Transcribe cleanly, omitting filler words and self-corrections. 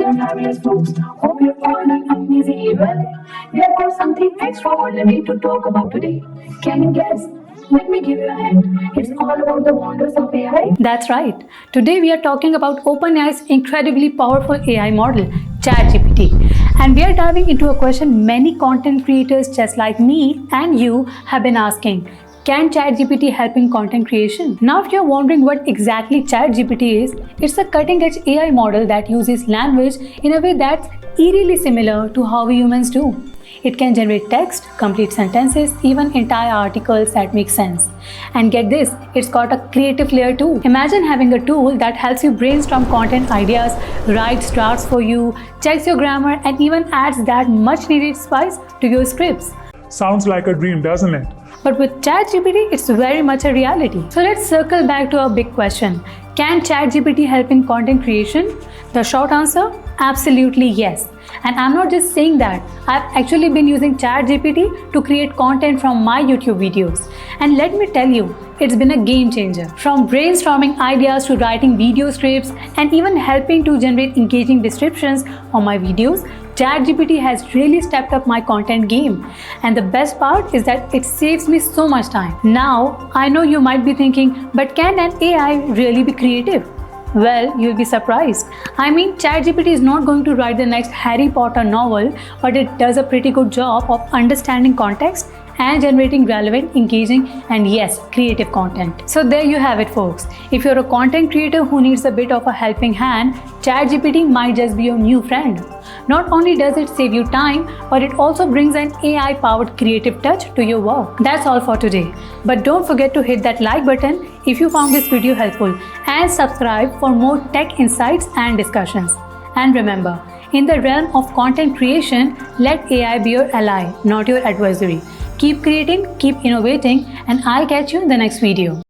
we are fabulous folks. Hope you're finding amazing well. We have got something extraordinary to talk about today. Can you guess? Let me give you a hint. It's all about the wonders of AI. That's right. Today we are talking about OpenAI's incredibly powerful AI model, ChatGPT. And we are diving into a question many content creators just like me and you have been asking. Can ChatGPT help in content creation? Now if you're wondering what exactly ChatGPT is, it's a cutting-edge AI model that uses language in a way that's eerily similar to how we humans do. It can generate text, complete sentences, even entire articles that make sense. And get this, it's got a creative layer too. Imagine having a tool that helps you brainstorm content ideas, writes drafts for you, checks your grammar, and even adds that much needed spice to your scripts. Sounds like a dream, doesn't it? But with ChatGPT, it's very much a reality. So let's circle back to our big question. Can ChatGPT help in content creation? The short answer? Absolutely yes. And I'm not just saying that. I've actually been using ChatGPT to create content from my YouTube videos. And let me tell you, it's been a game changer. From brainstorming ideas to writing video scripts and even helping to generate engaging descriptions for my videos, ChatGPT has really stepped up my content game. And the best part is that it saves me so much time. Now, I know you might be thinking, but can an AI really be creative? Well, you'll be surprised. I mean, ChatGPT is not going to write the next Harry Potter novel, but it does a pretty good job of understanding context and generating relevant, engaging, and yes, creative content. So there you have it, folks. If you're a content creator who needs a bit of a helping hand, ChatGPT might just be your new friend. Not only does it save you time, but it also brings an AI-powered creative touch to your work. That's all for today. But don't forget to hit that like button if you found this video helpful and subscribe for more tech insights and discussions. And remember, in the realm of content creation, let AI be your ally, not your adversary. Keep creating, keep innovating, and I'll catch you in the next video.